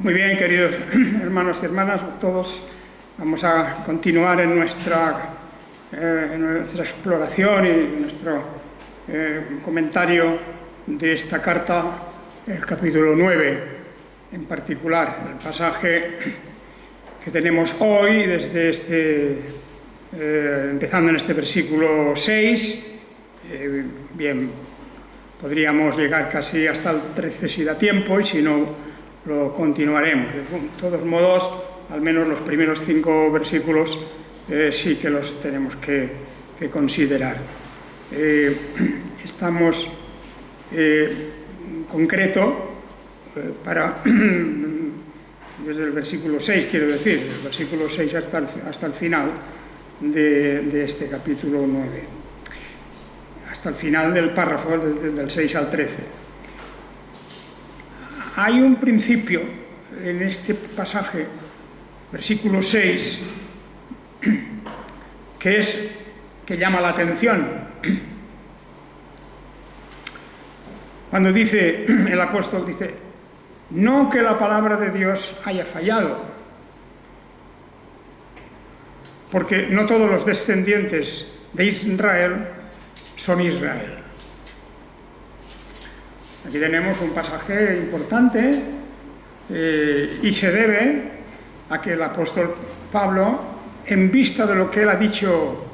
Muy bien, queridos hermanos y hermanas, todos vamos a continuar en nuestra exploración y nuestro comentario de esta carta, el capítulo 9, en particular, el pasaje que tenemos hoy, desde empezando en este versículo 6, bien, podríamos llegar casi hasta el 13 si da tiempo, y si no, lo continuaremos. De todos modos, al menos los primeros 5 versículos sí que los tenemos que considerar. Estamos en concreto desde el versículo 6, quiero decir, del versículo 6 hasta el final de este capítulo 9, hasta el final del párrafo, del 6 al 13. Hay un principio en este pasaje, versículo 6, que llama la atención. Cuando dice, el apóstol dice, no que la palabra de Dios haya fallado, porque no todos los descendientes de Israel son Israel. Aquí tenemos un pasaje importante y se debe a que el apóstol Pablo, en vista de lo que él ha dicho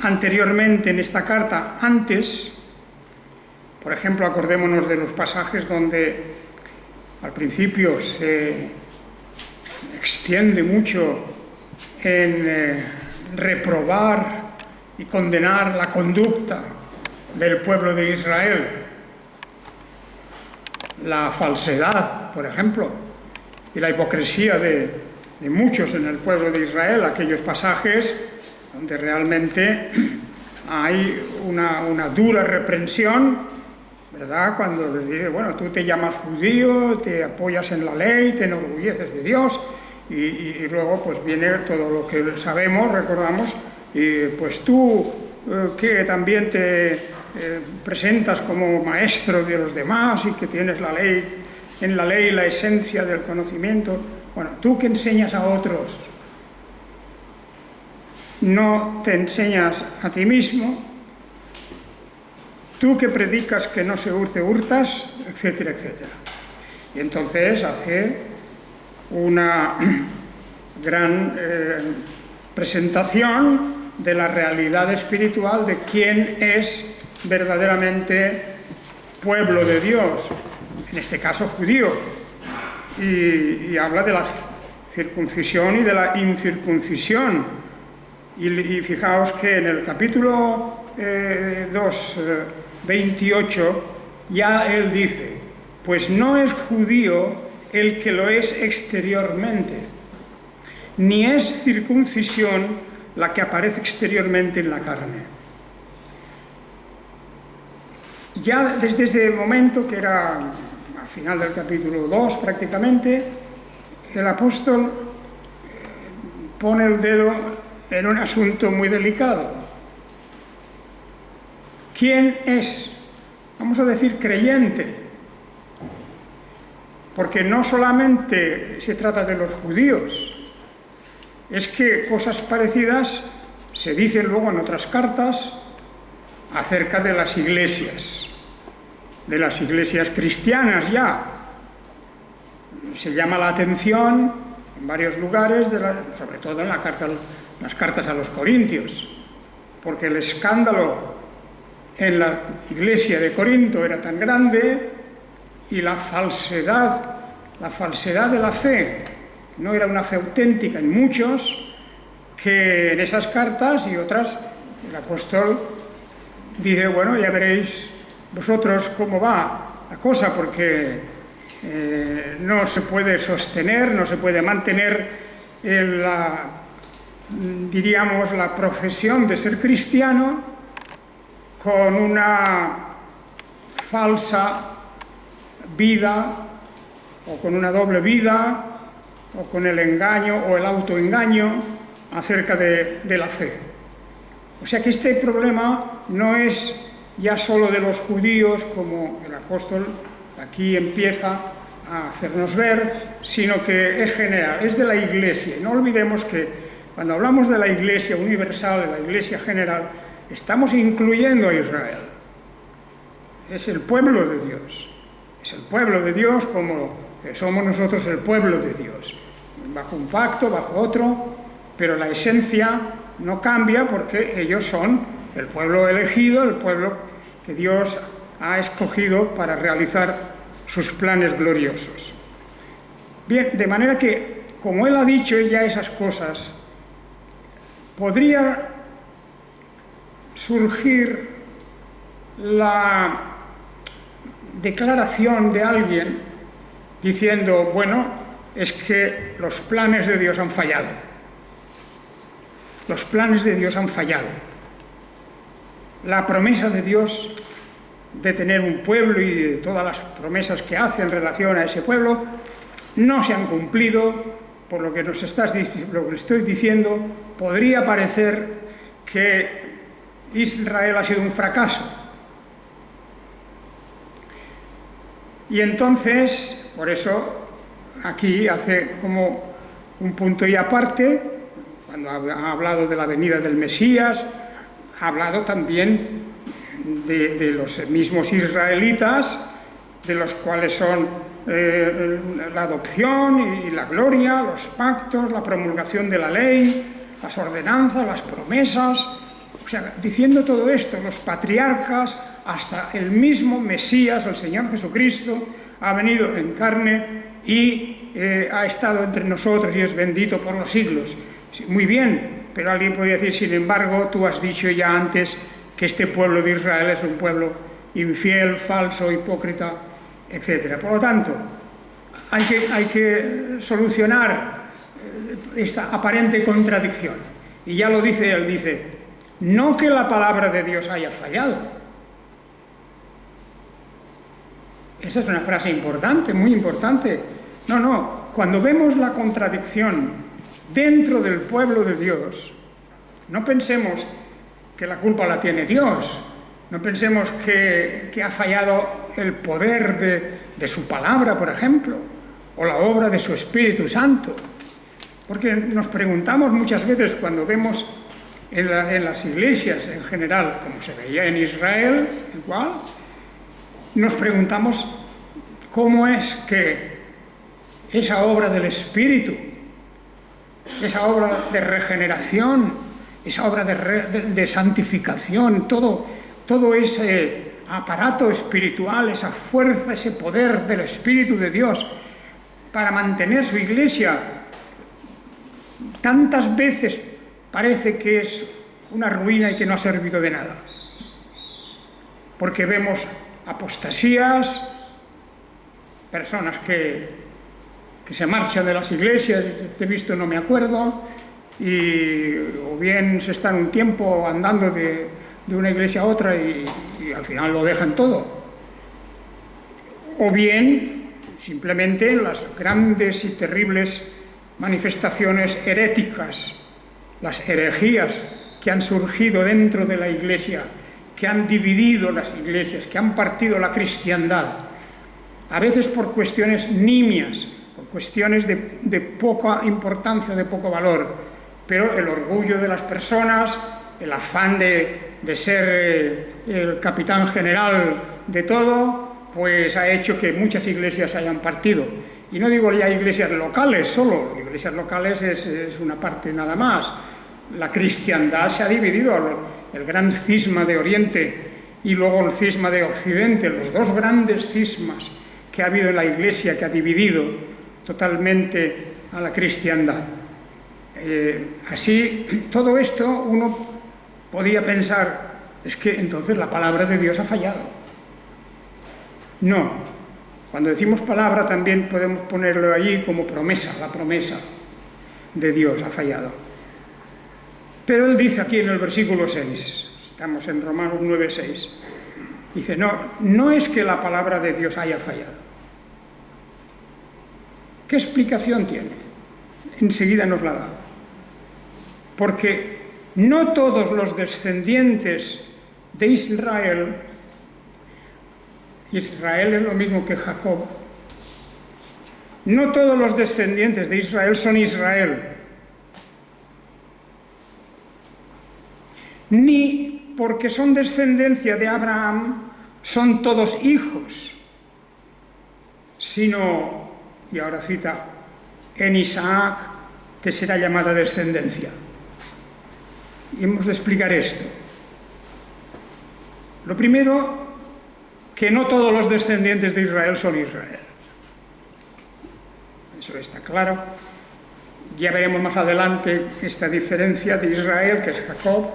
anteriormente en esta carta, antes, por ejemplo, acordémonos de los pasajes donde al principio se extiende mucho en reprobar y condenar la conducta del pueblo de Israel, la falsedad, por ejemplo, y la hipocresía de muchos en el pueblo de Israel, aquellos pasajes donde realmente hay una dura reprensión, ¿verdad? Cuando les dice, bueno, tú te llamas judío, te apoyas en la ley, te enorgulleces de Dios, y luego pues viene todo lo que sabemos, recordamos, y pues tú que también te presentas como maestro de los demás y que tienes en la ley la esencia del conocimiento. Bueno, tú que enseñas a otros, no te enseñas a ti mismo, tú que predicas que no se hurtas, etcétera, etcétera. Y entonces hace una gran presentación de la realidad espiritual de quién es verdaderamente pueblo de Dios, en este caso judío, y habla de la circuncisión y de la incircuncisión, y fijaos que en el capítulo 2, 28, ya él dice, pues no es judío el que lo es exteriormente, ni es circuncisión la que aparece exteriormente en la carne. Ya desde ese momento, que era al final del capítulo 2 prácticamente, el apóstol pone el dedo en un asunto muy delicado. ¿Quién es, vamos a decir, creyente? Porque no solamente se trata de los judíos, es que cosas parecidas se dicen luego en otras cartas acerca de las iglesias cristianas ya. Se llama la atención en varios lugares, sobre todo en las cartas a los Corintios, porque el escándalo en la iglesia de Corinto era tan grande y la falsedad de la fe, no era una fe auténtica en muchos, que en esas cartas y otras el apóstol dice, bueno, ya veréis vosotros cómo va la cosa, porque no se puede sostener, no se puede mantener diríamos, la profesión de ser cristiano con una falsa vida, o con una doble vida, o con el engaño o el autoengaño acerca de la fe. O sea que este problema no es ya solo de los judíos, como el apóstol aquí empieza a hacernos ver, sino que es general, es de la Iglesia. No olvidemos que cuando hablamos de la Iglesia universal, de la Iglesia general, estamos incluyendo a Israel. Es el pueblo de Dios. Es el pueblo de Dios como somos nosotros el pueblo de Dios. Bajo un pacto, bajo otro, pero la esencia no cambia porque ellos son el pueblo elegido, el pueblo que Dios ha escogido para realizar sus planes gloriosos. Bien, de manera que, como él ha dicho ya esas cosas, podría surgir la declaración de alguien diciendo, bueno, es que los planes de Dios han fallado. Los planes de Dios han fallado. La promesa de Dios de tener un pueblo y de todas las promesas que hace en relación a ese pueblo no se han cumplido. Por lo que lo que estoy diciendo, podría parecer que Israel ha sido un fracaso. Y entonces, por eso, aquí hace como un punto y aparte, cuando ha hablado de la venida del Mesías, ha hablado también de los mismos israelitas, de los cuales son la adopción y la gloria, los pactos, la promulgación de la ley, las ordenanzas, las promesas, o sea, diciendo todo esto, los patriarcas, hasta el mismo Mesías, el Señor Jesucristo, ha venido en carne y ha estado entre nosotros y es bendito por los siglos. Muy bien, pero alguien podría decir, sin embargo, tú has dicho ya antes que este pueblo de Israel es un pueblo infiel, falso, hipócrita, etc. Por lo tanto, hay que solucionar esta aparente contradicción. Y ya lo dice él, dice, no que la palabra de Dios haya fallado. Esa es una frase importante, muy importante. No, cuando vemos la contradicción dentro del pueblo de Dios, no pensemos que la culpa la tiene Dios, no pensemos que ha fallado el poder de su palabra, por ejemplo, o la obra de su Espíritu Santo. Porque nos preguntamos muchas veces cuando vemos en las iglesias en general, como se veía en Israel, igual, nos preguntamos cómo es que esa obra del Espíritu, esa obra de regeneración, esa obra de santificación, todo ese aparato espiritual, esa fuerza, ese poder del Espíritu de Dios para mantener su iglesia, tantas veces parece que es una ruina y que no ha servido de nada. Porque vemos apostasías, personas que se marchan de las iglesias, he visto, no me acuerdo, o bien se están un tiempo andando de una iglesia a otra y al final lo dejan todo. O bien, simplemente las grandes y terribles manifestaciones heréticas, las herejías que han surgido dentro de la iglesia, que han dividido las iglesias, que han partido la cristiandad, a veces por cuestiones nimias, por cuestiones de poca importancia, de poco valor, pero el orgullo de las personas, el afán de ser el capitán general de todo, pues ha hecho que muchas iglesias hayan partido. Y no digo ya iglesias locales solo, iglesias locales es una parte nada más. La cristiandad se ha dividido, el gran cisma de Oriente y luego el cisma de Occidente, los dos grandes cismas que ha habido en la iglesia, que ha dividido totalmente a la cristiandad. Así, todo esto uno podía pensar, es que entonces la palabra de Dios ha fallado. No, cuando decimos palabra también podemos ponerlo allí como promesa, la promesa de Dios ha fallado. Pero él dice aquí en el versículo 6, estamos en Romanos 9:6, dice, no es que la palabra de Dios haya fallado. ¿Qué explicación tiene? Enseguida nos la da. Porque no todos los descendientes de Israel es lo mismo que Jacob, No todos los descendientes de Israel son Israel, ni porque son descendencia de Abraham son todos hijos, sino, y ahora cita, en Isaac te será llamada descendencia. Y hemos de explicar esto. Lo primero, que no todos los descendientes de Israel son Israel. Eso está claro. Ya veremos más adelante esta diferencia de Israel, que es Jacob,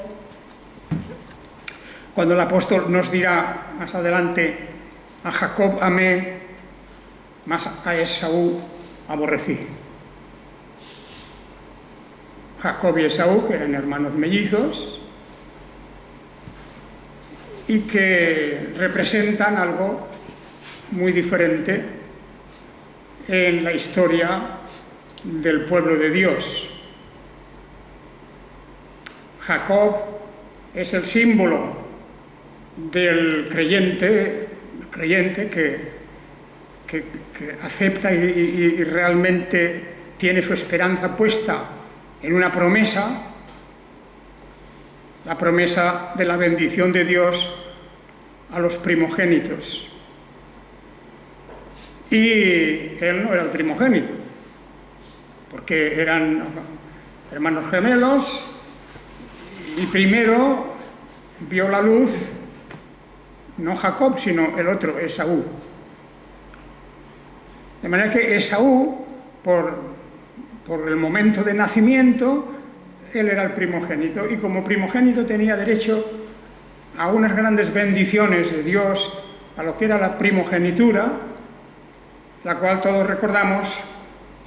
cuando el apóstol nos dirá más adelante: a Jacob amé, mas a Esaú aborrecí. Jacob y Esaú, que eran hermanos mellizos y que representan algo muy diferente en la historia del pueblo de Dios. Jacob es el símbolo del creyente que acepta y realmente tiene su esperanza puesta en una promesa, la promesa de la bendición de Dios a los primogénitos. Y él no era el primogénito, porque eran hermanos gemelos, y primero vio la luz no Jacob, sino el otro, Esaú. De manera que Esaú, por el momento de nacimiento, él era el primogénito, y como primogénito tenía derecho a unas grandes bendiciones de Dios, a lo que era la primogenitura, la cual todos recordamos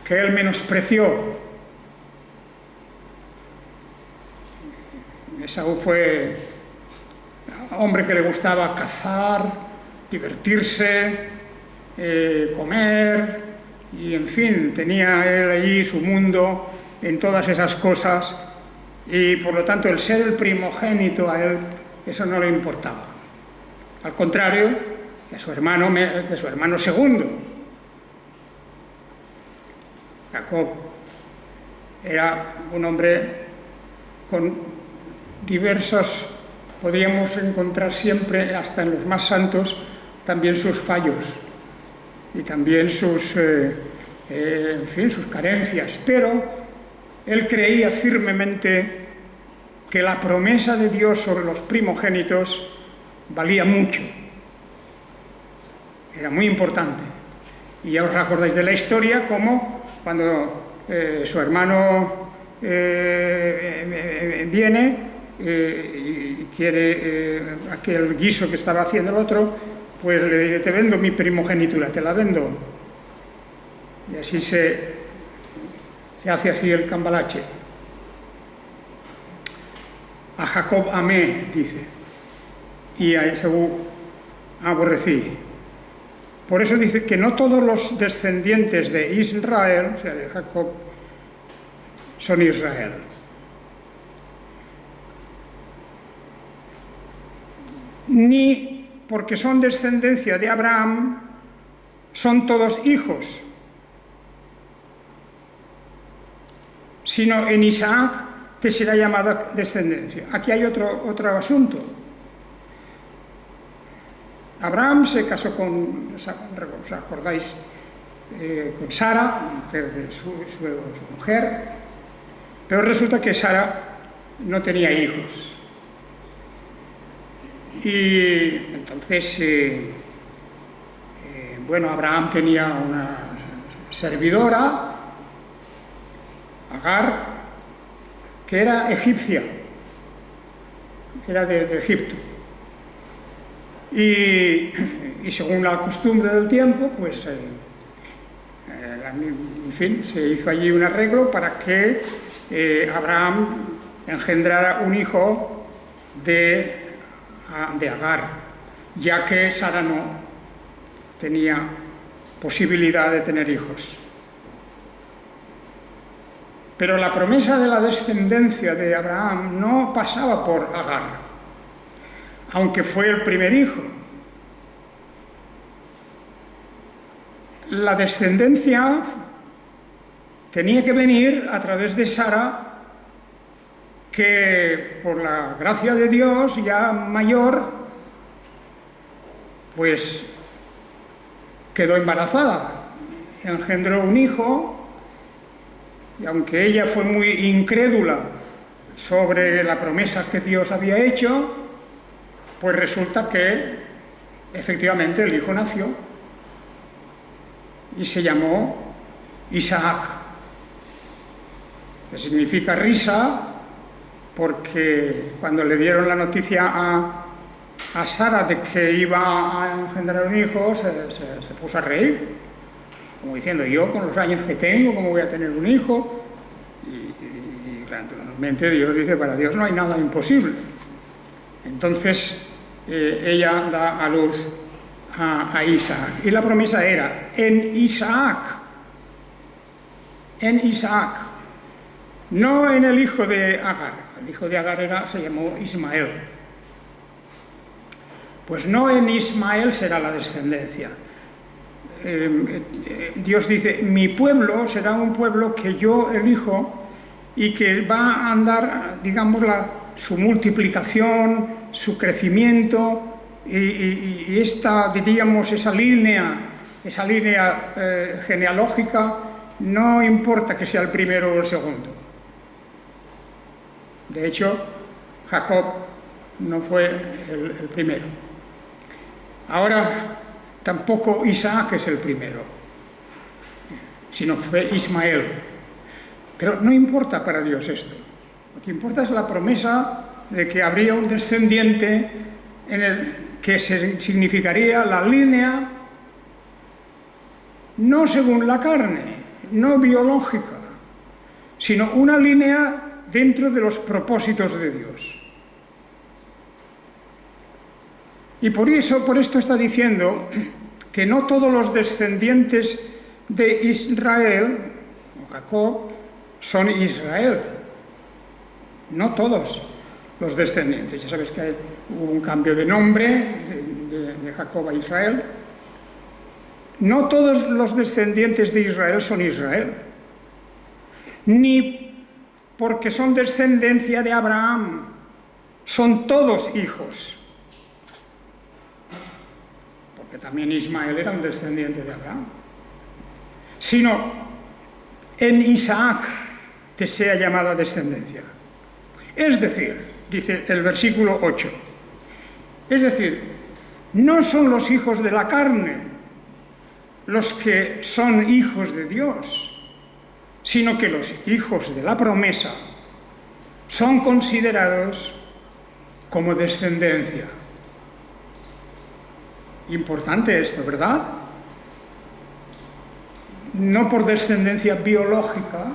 que él menospreció. Esaú fue hombre que le gustaba cazar, divertirse, comer, y en fin, tenía él allí su mundo en todas esas cosas, y por lo tanto el ser el primogénito a él, eso no le importaba. Al contrario, que su hermano segundo. Jacob era un hombre con diversos, podríamos encontrar siempre, hasta en los más santos, también sus fallos y también sus carencias, pero él creía firmemente que la promesa de Dios sobre los primogénitos valía mucho, era muy importante. Y ya os acordáis de la historia, como cuando su hermano viene y quiere aquel guiso que estaba haciendo el otro, pues le dice: te vendo mi primogenitura, te la vendo. Y así se hace así el cambalache. A Jacob amé, dice, y a Esaú aborrecí. Por eso dice que no todos los descendientes de Israel, o sea, de Jacob, son Israel. Ni porque son descendencia de Abraham, son todos hijos, sino en Isaac te será llamada descendencia. Aquí hay otro asunto. Abraham se casó con, ¿os acordáis? Con Sara, su mujer, pero resulta que Sara no tenía hijos. Y entonces, Abraham tenía una servidora, Agar, que era egipcia, era de Egipto. Y según la costumbre del tiempo, pues, en fin, se hizo allí un arreglo para que Abraham engendrara un hijo de Agar, ya que Sara no tenía posibilidad de tener hijos. Pero la promesa de la descendencia de Abraham no pasaba por Agar, aunque fue el primer hijo. la descendencia tenía que venir a través de Sara, que por la gracia de Dios, ya mayor, pues quedó embarazada, engendró un hijo, y aunque ella fue muy incrédula sobre la promesa que Dios había hecho, pues resulta que efectivamente el hijo nació y se llamó Isaac, que significa risa, porque cuando le dieron la noticia a Sara de que iba a engendrar un hijo, se puso a reír, como diciendo, yo con los años que tengo, ¿cómo voy a tener un hijo? Y naturalmente Dios dice, para Dios no hay nada imposible. Entonces ella da a luz a Isaac. Y la promesa era, en Isaac, no en el hijo de Agar. El hijo de Agar se llamó Ismael. Pues no en Ismael será la descendencia. Dios dice, mi pueblo será un pueblo que yo elijo y que va a andar, digamos, su multiplicación, su crecimiento y esta, diríamos, esa línea genealógica, no importa que sea el primero o el segundo. De hecho, Jacob no fue el primero. Ahora, tampoco Isaac es el primero, sino fue Ismael. Pero no importa para Dios esto. Lo que importa es la promesa de que habría un descendiente que significaría la línea, no según la carne, no biológica, sino una línea dentro de los propósitos de Dios. Y por esto está diciendo que no todos los descendientes de Israel, o Jacob, son Israel. No todos los descendientes. Ya sabéis que hubo un cambio de nombre de Jacob a Israel. No todos los descendientes de Israel son Israel. Ni porque son descendencia de Abraham. Son todos hijos. Porque también Ismael era un descendiente de Abraham. Sino en Isaac te sea llamada descendencia. Es decir, dice el versículo 8, es decir, no son los hijos de la carne los que son hijos de Dios, sino que los hijos de la promesa son considerados como descendencia. Importante esto, ¿verdad? No por descendencia biológica,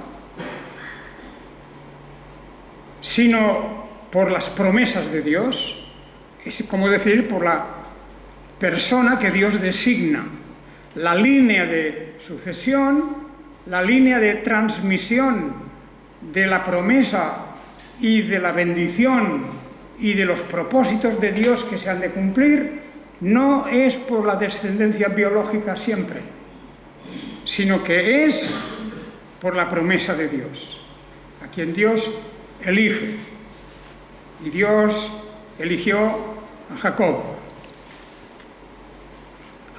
sino por las promesas de Dios, es como decir, por la persona que Dios designa, la línea de sucesión, la línea de transmisión de la promesa y de la bendición y de los propósitos de Dios que se han de cumplir, no es por la descendencia biológica siempre, sino que es por la promesa de Dios, a quien Dios elige. Y Dios eligió a Jacob.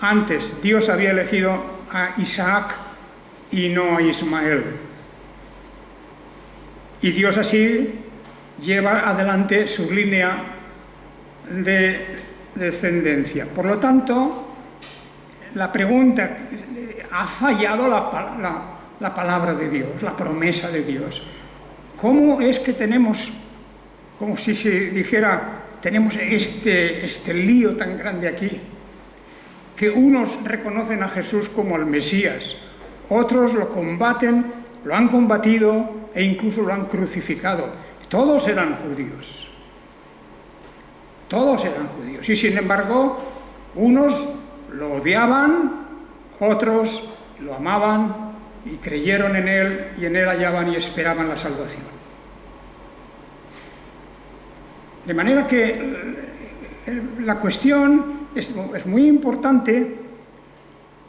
Antes Dios había elegido a Isaac y no a Ismael. Y Dios así lleva adelante su línea de descendencia. Por lo tanto, la pregunta, ha fallado la palabra de Dios, la promesa de Dios. ¿Cómo es que tenemos, como si se dijera, tenemos este lío tan grande aquí? Que unos reconocen a Jesús como el Mesías, otros lo combaten, lo han combatido e incluso lo han crucificado. Todos eran judíos. Todos eran judíos. Y sin embargo, unos lo odiaban, otros lo amaban y creyeron en él y en él hallaban y esperaban la salvación. De manera que la cuestión es muy importante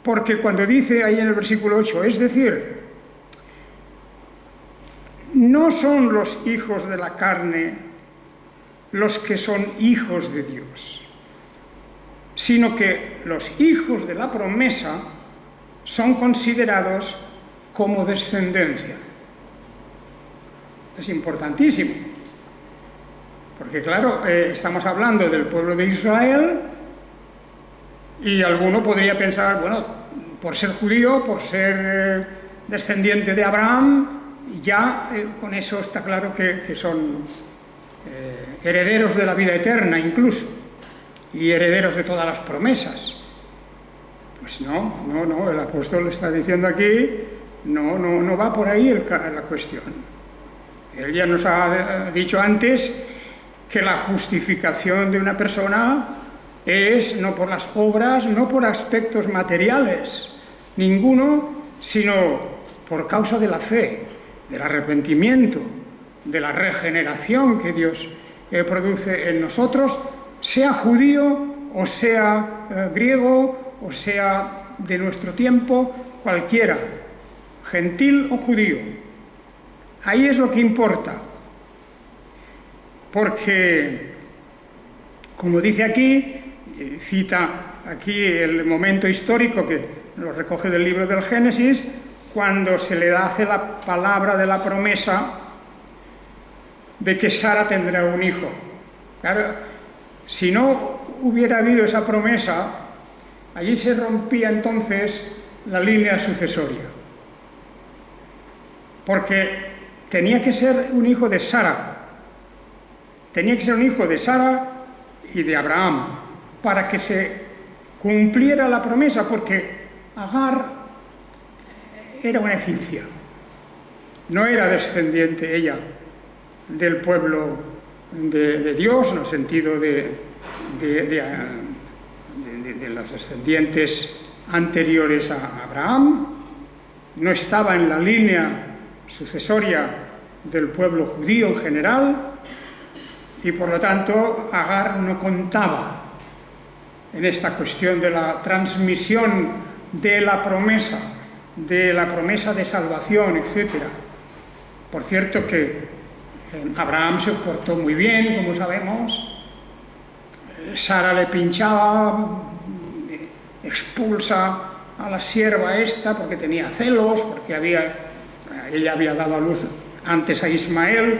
Porque cuando dice ahí en el versículo 8, es decir, no son los hijos de la carne los que son hijos de Dios, sino que los hijos de la promesa son considerados como descendencia. Es importantísimo, porque claro, estamos hablando del pueblo de Israel y alguno podría pensar, bueno, por ser judío, por ser descendiente de Abraham, ya con eso está claro que son herederos de la vida eterna incluso, y herederos de todas las promesas. Pues no, el apóstol está diciendo aquí, no va por ahí la cuestión. Él ya nos ha dicho antes que la justificación de una persona es no por las obras, no por aspectos materiales, ninguno, sino por causa de la fe, del arrepentimiento, de la regeneración que Dios produce en nosotros, sea judío o sea griego o sea de nuestro tiempo, cualquiera, gentil o judío. Ahí es lo que importa, porque, como dice aquí, cita aquí el momento histórico que lo recoge del libro del Génesis, cuando se le hace la palabra de la promesa de que Sara tendrá un hijo. Claro, si no hubiera habido esa promesa, allí se rompía entonces la línea sucesoria, porque tenía que ser un hijo de Sara, tenía que ser un hijo de Sara y de Abraham, para que se cumpliera la promesa, porque Agar era una egipcia, no era descendiente ella del pueblo de Dios, en el sentido de los descendientes anteriores a Abraham, no estaba en la línea sucesoria del pueblo judío en general, y por lo tanto Agar no contaba en esta cuestión de la transmisión de la promesa de salvación, etc. Por cierto que Abraham se portó muy bien, como sabemos. Sara le pinchaba, expulsa a la sierva esta porque tenía celos, porque ella había dado a luz antes a Ismael.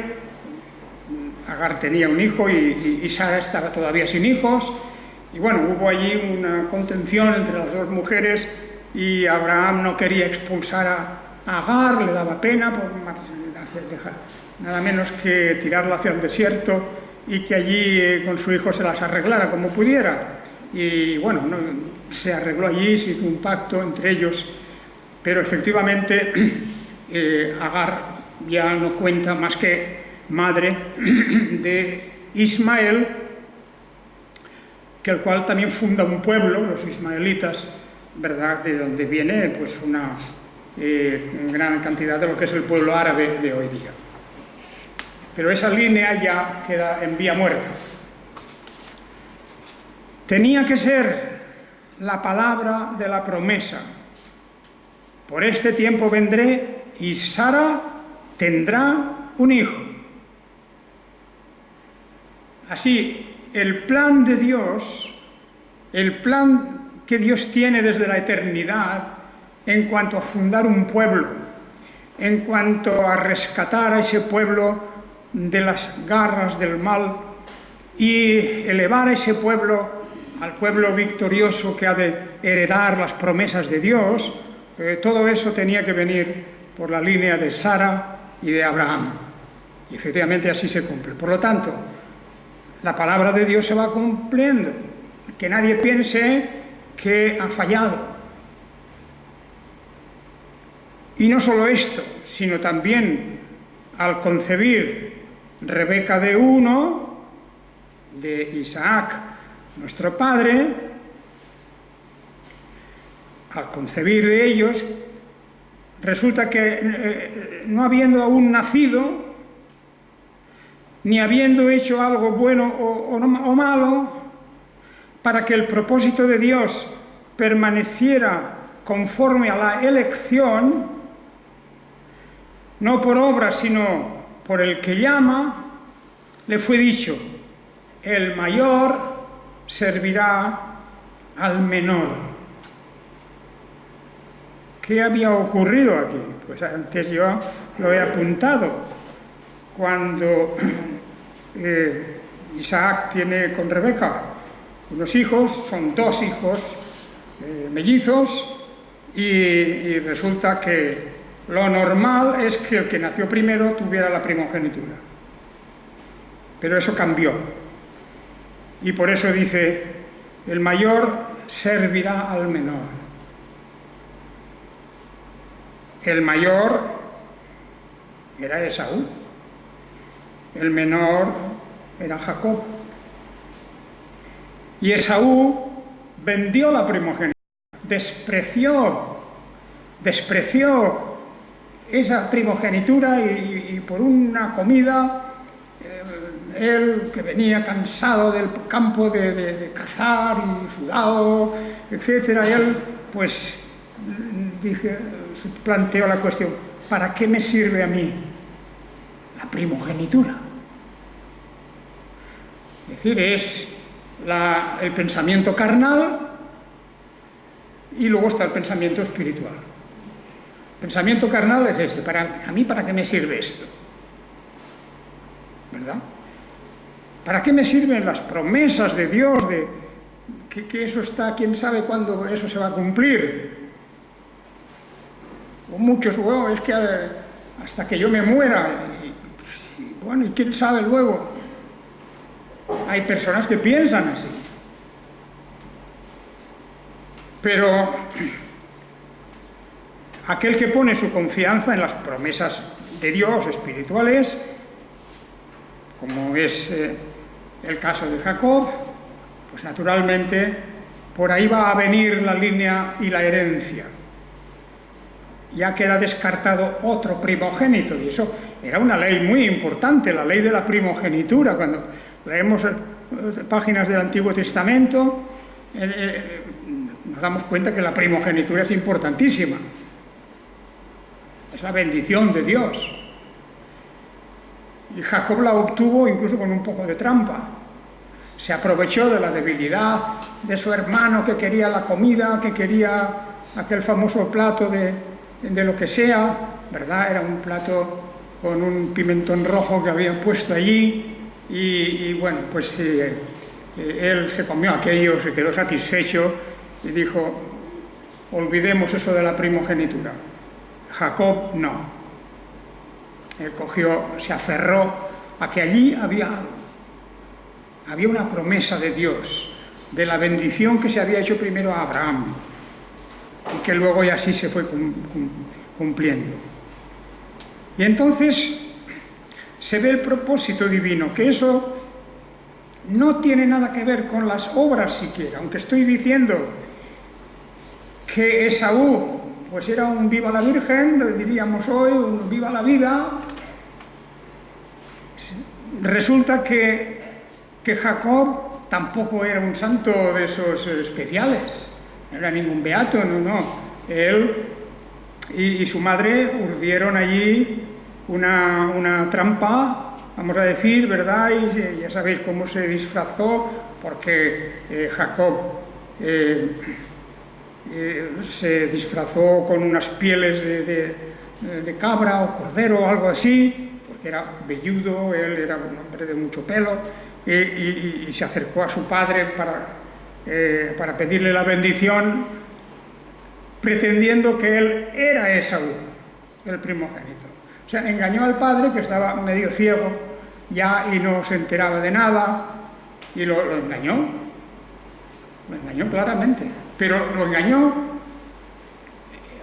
Agar tenía un hijo y Sara estaba todavía sin hijos. Y bueno, hubo allí una contención entre las dos mujeres y Abraham no quería expulsar a Agar, le daba pena, nada menos que tirarla hacia el desierto y que allí con su hijo se las arreglara como pudiera. Y bueno, se arregló allí, se hizo un pacto entre ellos, pero efectivamente Agar ya no cuenta más que madre de Ismael, que el cual también funda un pueblo, los ismaelitas, ¿verdad?, de donde viene pues una gran cantidad de lo que es el pueblo árabe de hoy día. Pero esa línea ya queda en vía muerta. Tenía que ser la palabra de la promesa. Por este tiempo vendré y Sara tendrá un hijo. Así, el plan de Dios, el plan que Dios tiene desde la eternidad en cuanto a fundar un pueblo, en cuanto a rescatar a ese pueblo de las garras del mal y elevar a ese pueblo al pueblo victorioso que ha de heredar las promesas de Dios, todo eso tenía que venir por la línea de Sara y de Abraham. Y efectivamente así se cumple. Por lo tanto, la palabra de Dios se va cumpliendo. Que nadie piense que ha fallado. Y no solo esto, sino también al concebir Rebeca de uno, de Isaac, nuestro padre, al concebir de ellos, resulta que no habiendo aún nacido, ni habiendo hecho algo bueno o malo, para que el propósito de Dios permaneciera conforme a la elección, no por obra, sino por el que llama, le fue dicho: el mayor servirá al menor. ¿Qué había ocurrido aquí? Pues antes yo lo he apuntado. Cuando Isaac tiene con Rebeca unos hijos, son 2 hijos mellizos, y resulta que lo normal es que el que nació primero tuviera la primogenitura. Pero eso cambió. Y por eso dice: el mayor servirá al menor. El mayor era Esaú. El menor era Jacob. Y Esaú vendió la primogenitura, despreció esa primogenitura y por una comida, él que venía cansado del campo de cazar y sudado, etcétera, él pues planteó la cuestión: ¿para qué me sirve a mí la primogenitura? Es decir, es el pensamiento carnal, y luego está el pensamiento espiritual. El pensamiento carnal es este: ¿a mí para qué me sirve esto? ¿Verdad? ¿Para qué me sirven las promesas de Dios, que eso está, quién sabe cuándo eso se va a cumplir? O muchos: es que hasta que yo me muera, y quién sabe luego. Hay personas que piensan así. Pero aquel que pone su confianza en las promesas de Dios espirituales, como es el caso de Jacob, pues naturalmente por ahí va a venir la línea y la herencia. Ya queda descartado otro primogénito, y eso era una ley muy importante, la ley de la primogenitura. Cuando leemos páginas del Antiguo Testamento, nos damos cuenta que la primogenitura es importantísima. Es la bendición de Dios. Y Jacob la obtuvo incluso con un poco de trampa. Se aprovechó de la debilidad de su hermano, que quería la comida, que quería aquel famoso plato de lo que sea, ¿verdad? Era un plato con un pimentón rojo que habían puesto allí, y bueno, pues él se comió aquello, se quedó satisfecho y dijo: olvidemos eso de la primogenitura. Jacob no. Él se aferró a que allí había una promesa de Dios, de la bendición que se había hecho primero a Abraham, y que luego ya así se fue cumpliendo. Y entonces se ve el propósito divino, que eso no tiene nada que ver con las obras siquiera, aunque estoy diciendo que Esaú pues era un viva la Virgen, lo diríamos hoy, un viva la vida. Resulta que Jacob tampoco era un santo de esos especiales, no era ningún beato, no. Él y su madre urdieron allí una trampa, vamos a decir, ¿verdad? Y ya sabéis cómo se disfrazó, porque Jacob se disfrazó con unas pieles de cabra o cordero o algo así, porque era velludo, él era un hombre de mucho pelo, y se acercó a su padre para pedirle la bendición, pretendiendo que él era Esaú, el primogénito. O sea, engañó al padre, que estaba medio ciego ya y no se enteraba de nada, y lo engañó claramente, pero lo engañó,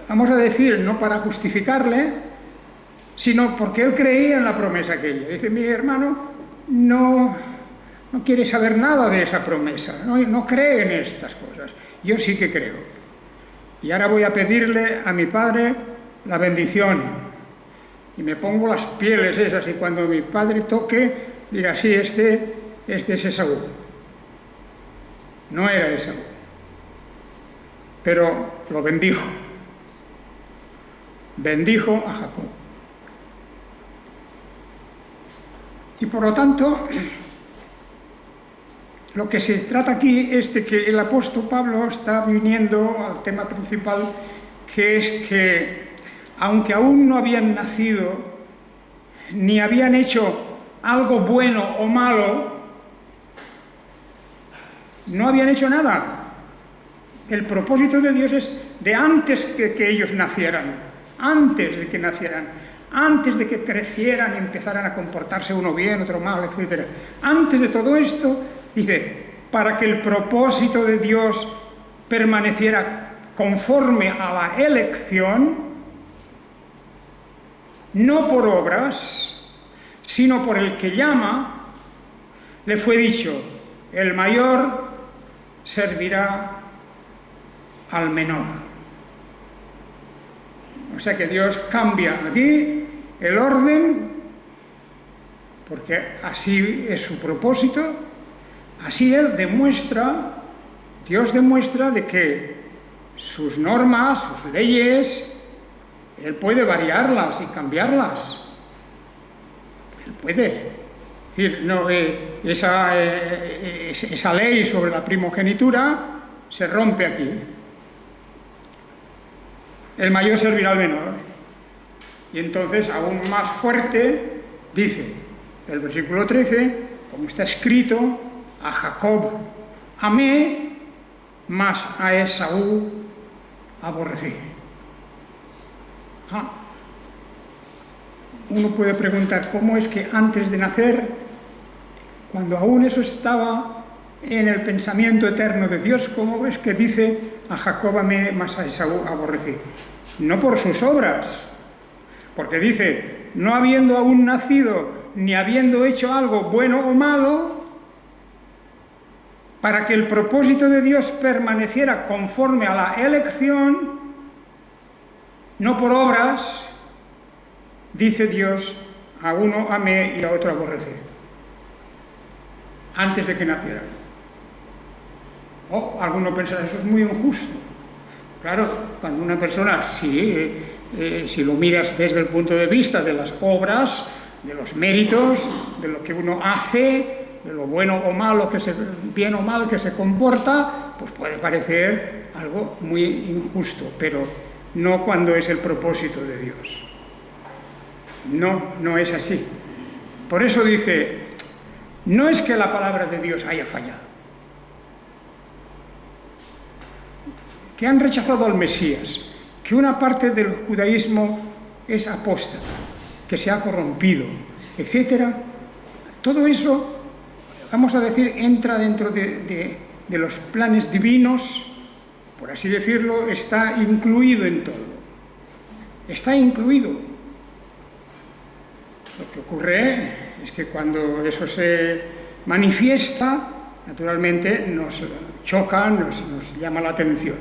vamos a decir, no para justificarle, sino porque él creía en la promesa aquella. Dice: mi hermano no quiere saber nada de esa promesa, no cree en estas cosas, yo sí que creo, y ahora voy a pedirle a mi padre la bendición, y me pongo las pieles esas, y cuando mi padre toque, dirá: sí, este es Esaú. No era Esaú. pero lo bendijo. Bendijo a Jacob. Y por lo tanto, lo que se trata aquí es de que el apóstol Pablo está viniendo al tema principal, que es que, aunque aún no habían nacido, ni habían hecho algo bueno o malo, no habían hecho nada. El propósito de Dios es de antes que ellos nacieran, antes de que nacieran, antes de que crecieran y empezaran a comportarse uno bien, otro mal, etc. Antes de todo esto, dice, para que el propósito de Dios permaneciera conforme a la elección, no por obras, sino por el que llama, le fue dicho, el mayor servirá al menor. O sea que Dios cambia aquí el orden, porque así es su propósito, así Dios demuestra de que sus normas, sus leyes, Él puede variarlas y cambiarlas. Él puede. Es decir, no, esa ley sobre la primogenitura se rompe aquí. El mayor servirá al menor. Y entonces, aún más fuerte, dice el versículo 13, como está escrito, a Jacob amé, mas a Esaú aborrecí. Uno puede preguntar, ¿cómo es que antes de nacer, cuando aún eso estaba en el pensamiento eterno de Dios, cómo es que dice a Jacob amé, mas a Esaú aborrecí? No por sus obras, porque dice, no habiendo aún nacido, ni habiendo hecho algo bueno o malo, para que el propósito de Dios permaneciera conforme a la elección, no por obras, dice Dios, a uno amé y a otro aborrecí, antes de que nacieran. Alguno pensará, eso es muy injusto. Claro, cuando una persona, si lo miras desde el punto de vista de las obras, de los méritos, de lo que uno hace, de lo bueno o malo, bien o mal que se comporta, pues puede parecer algo muy injusto, pero no cuando es el propósito de Dios. No es así. Por eso dice, no es que la palabra de Dios haya fallado, que han rechazado al Mesías, que una parte del judaísmo es apóstata, que se ha corrompido, etc. Todo eso, vamos a decir, entra dentro de los planes divinos, por así decirlo, está incluido en todo. Está incluido. Lo que ocurre es que cuando eso se manifiesta, naturalmente nos choca, nos llama la atención.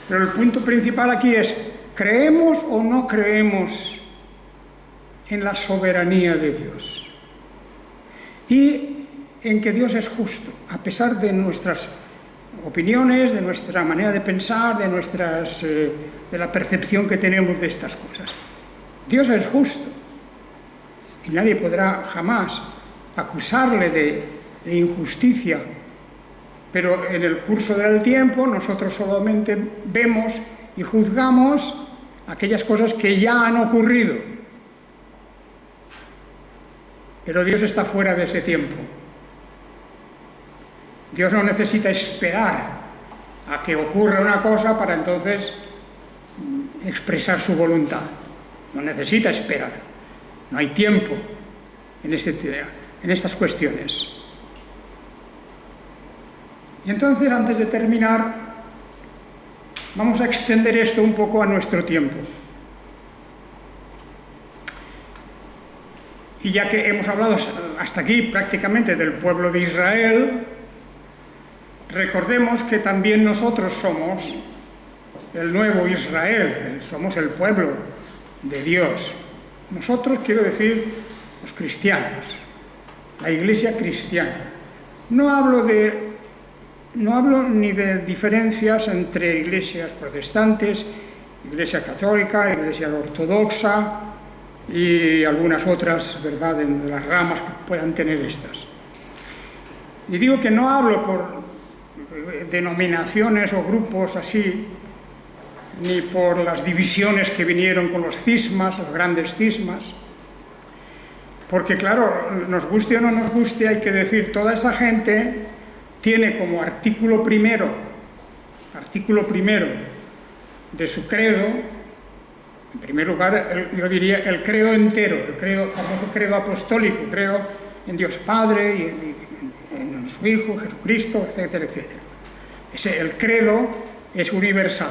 Pero el punto principal aquí es, ¿creemos o no creemos en la soberanía de Dios? Y en que Dios es justo, a pesar de nuestras opiniones, de nuestra manera de pensar, de la percepción que tenemos de estas cosas. Dios es justo y nadie podrá jamás acusarle de injusticia, pero en el curso del tiempo nosotros solamente vemos y juzgamos aquellas cosas que ya han ocurrido. Pero Dios está fuera de ese tiempo. Dios no necesita esperar a que ocurra una cosa para entonces expresar su voluntad. No necesita esperar. No hay tiempo en estas cuestiones. Y entonces, antes de terminar, vamos a extender esto un poco a nuestro tiempo. Y ya que hemos hablado hasta aquí prácticamente del pueblo de Israel, recordemos que también nosotros somos el nuevo Israel, somos el pueblo de Dios. Nosotros, quiero decir, los cristianos, la iglesia cristiana. No hablo de no hablo ni de diferencias entre iglesias protestantes, iglesia católica, iglesia ortodoxa y algunas otras, ¿verdad?, de las ramas que puedan tener estas. Y digo que no hablo por denominaciones o grupos así, ni por las divisiones que vinieron con los cismas, los grandes cismas, porque claro, nos guste o no nos guste, hay que decir, toda esa gente tiene como artículo primero de su credo, en primer lugar, yo diría el credo entero, el famoso credo apostólico, creo en Dios Padre y en su Hijo, Jesucristo, etcétera, etcétera. El credo es universal.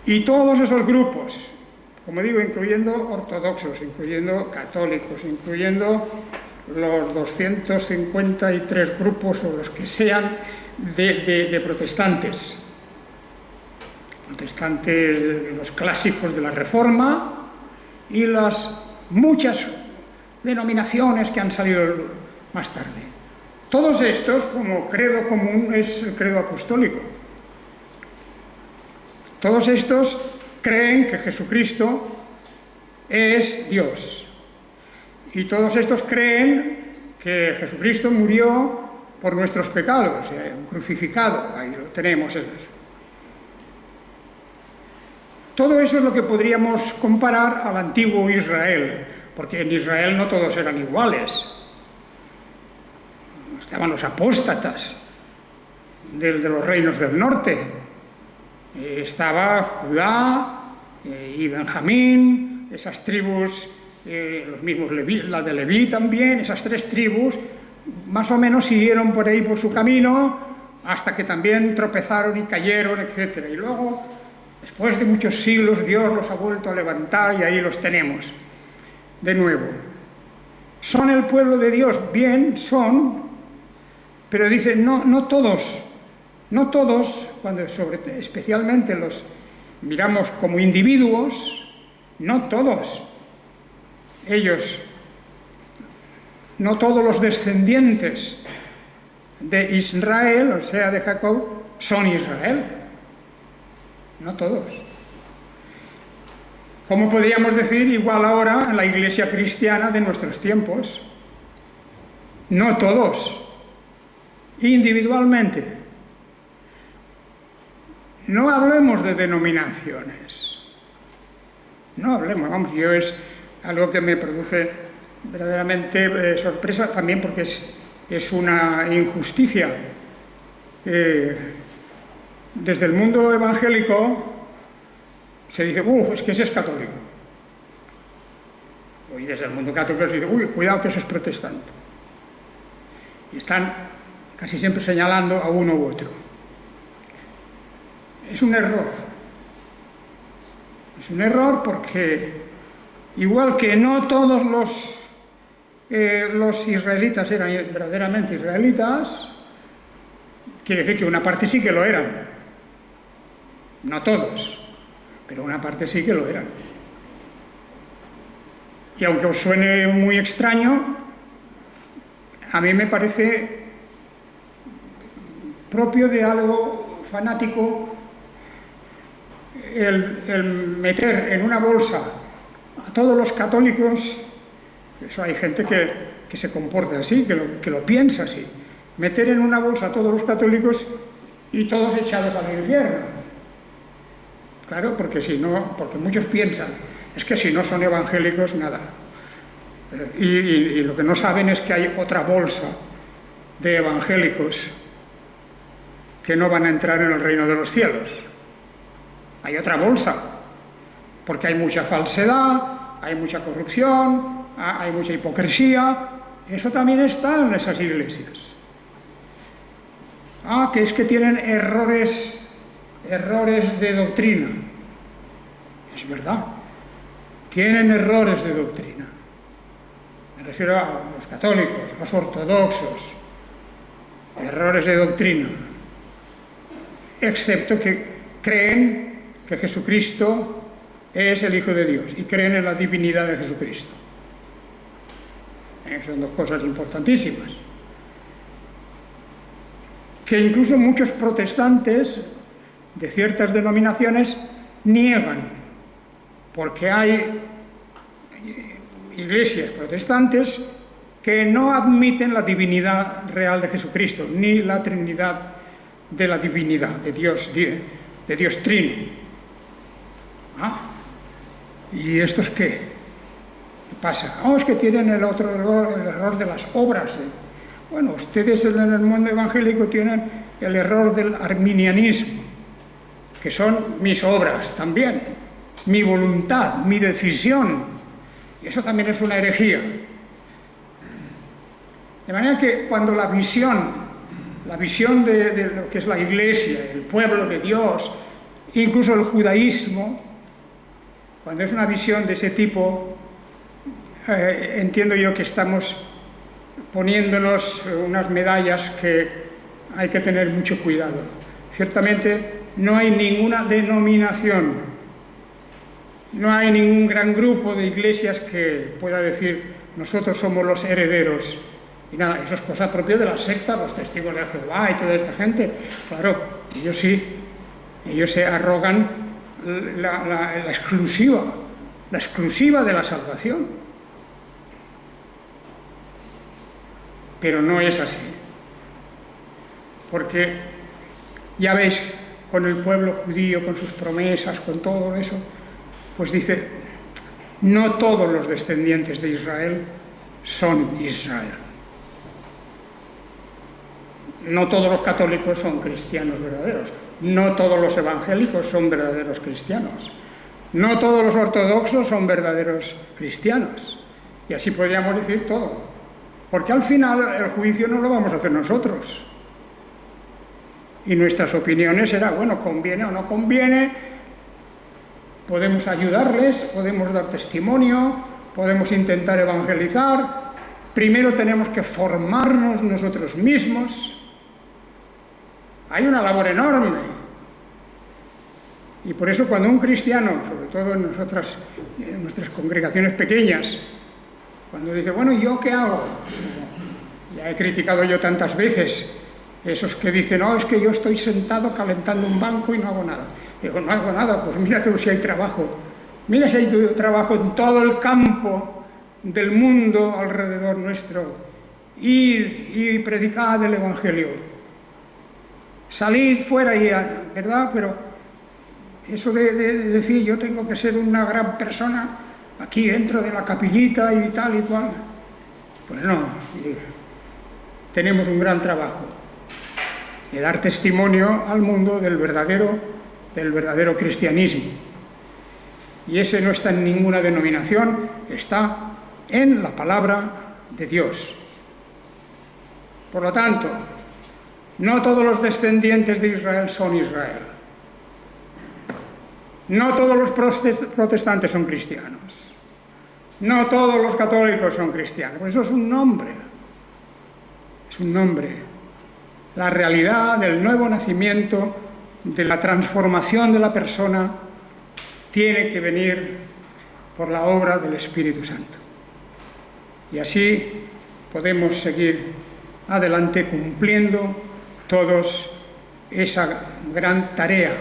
Y todos esos grupos, como digo, incluyendo ortodoxos, incluyendo católicos, incluyendo los 253 grupos o los que sean de protestantes, los clásicos de la Reforma y las muchas denominaciones que han salido más tarde. Todos estos, como credo común, es el credo apostólico. Todos estos creen que Jesucristo es Dios. Y todos estos creen que Jesucristo murió por nuestros pecados, crucificado, ahí lo tenemos. Todo eso es lo que podríamos comparar al antiguo Israel, porque en Israel no todos eran iguales. Estaban los apóstatas de los reinos del norte. Estaba Judá y Benjamín, esas tribus, los mismos la de Leví también, esas tres tribus, más o menos siguieron por ahí por su camino, hasta que también tropezaron y cayeron, etc. Y luego, después de muchos siglos, Dios los ha vuelto a levantar y ahí los tenemos de nuevo. ¿Son el pueblo de Dios? Bien, son, pero dice, no todos, cuando especialmente los miramos como individuos, no todos ellos, no todos los descendientes de Israel, o sea, de Jacob, son Israel. No todos. ¿Cómo podríamos decir igual ahora en la iglesia cristiana de nuestros tiempos? No todos. Individualmente. No hablemos de denominaciones. No hablemos, vamos, es algo que me produce verdaderamente sorpresa también porque es una injusticia. Desde el mundo evangélico se dice, es que ese es católico. Y desde el mundo católico se dice, cuidado que eso es protestante. Y están casi siempre señalando a uno u otro. Es un error. Es un error porque, igual que no todos los israelitas eran verdaderamente israelitas, quiere decir que una parte sí que lo eran. No todos, pero una parte sí que lo eran. Y aunque os suene muy extraño, a mí me parece propio de algo fanático el meter en una bolsa a todos los católicos. Eso hay gente que se comporta así, que lo piensa así. Meter en una bolsa a todos los católicos y todos echados al infierno. Claro, porque muchos piensan, es que si no son evangélicos, nada. Y lo que no saben es que hay otra bolsa de evangélicos que no van a entrar en el reino de los cielos. Hay otra bolsa, porque hay mucha falsedad, hay mucha corrupción, hay mucha hipocresía. Eso también está en esas iglesias. Que es que tienen errores de doctrina. Es verdad, tienen errores de doctrina. Me refiero a los católicos, los ortodoxos, errores de doctrina, excepto que creen que Jesucristo es el Hijo de Dios y creen en la divinidad de Jesucristo. Son dos cosas importantísimas. que incluso muchos protestantes de ciertas denominaciones niegan, porque hay iglesias protestantes que no admiten la divinidad real de Jesucristo, ni la Trinidad de la divinidad, de Dios Trino. ¿Y estos qué? ¿Qué pasa? Es que tienen el error de las obras. Bueno, ustedes en el mundo evangélico tienen el error del arminianismo, que son mis obras también, mi voluntad, mi decisión. Y eso también es una herejía. De manera que cuando la visión de lo que es la Iglesia, el pueblo de Dios, incluso el judaísmo, cuando es una visión de ese tipo, entiendo yo que estamos poniéndonos unas medallas que hay que tener mucho cuidado. Ciertamente no hay ninguna denominación, no hay ningún gran grupo de iglesias que pueda decir nosotros somos los herederos. Y nada, eso es cosa propia de las sectas, los testigos de Jehová y toda esta gente. Claro, ellos sí, ellos se arrogan la exclusiva de la salvación. Pero no es así. Porque ya veis, con el pueblo judío, con sus promesas, con todo eso, pues dice, no todos los descendientes de Israel son Israel. No todos los católicos son cristianos verdaderos. No todos los evangélicos son verdaderos cristianos. No todos los ortodoxos son verdaderos cristianos. Y así podríamos decir todo. Porque al final el juicio no lo vamos a hacer nosotros. Y nuestras opiniones serán, bueno, conviene o no conviene, podemos ayudarles, podemos dar testimonio, podemos intentar evangelizar. Primero tenemos que formarnos nosotros mismos. Hay una labor enorme. Y por eso cuando un cristiano, sobre todo en nuestras congregaciones pequeñas, cuando dice, bueno, ¿y yo qué hago? Ya he criticado yo tantas veces esos que dicen, no, es que yo estoy sentado calentando un banco y no hago nada. Digo, no hago nada, pues mira que si hay trabajo. Mira si hay trabajo en todo el campo del mundo alrededor nuestro. Y predicad el Evangelio. Salid fuera, ¿verdad? Pero eso de decir yo tengo que ser una gran persona aquí dentro de la capillita y tal y cual, pues no. Tenemos un gran trabajo de dar testimonio al mundo del verdadero cristianismo. Y ese no está en ninguna denominación, está en la palabra de Dios. Por lo tanto, no todos los descendientes de Israel son Israel. No todos los protestantes son cristianos. No todos los católicos son cristianos. Pues eso es un nombre. Es un nombre. La realidad del nuevo nacimiento, de la transformación de la persona, tiene que venir por la obra del Espíritu Santo. Y así podemos seguir adelante cumpliendo todos esa gran tarea,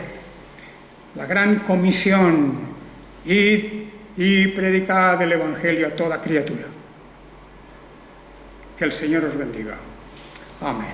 la gran comisión, id y predicad el Evangelio a toda criatura. Que el Señor os bendiga. Amén.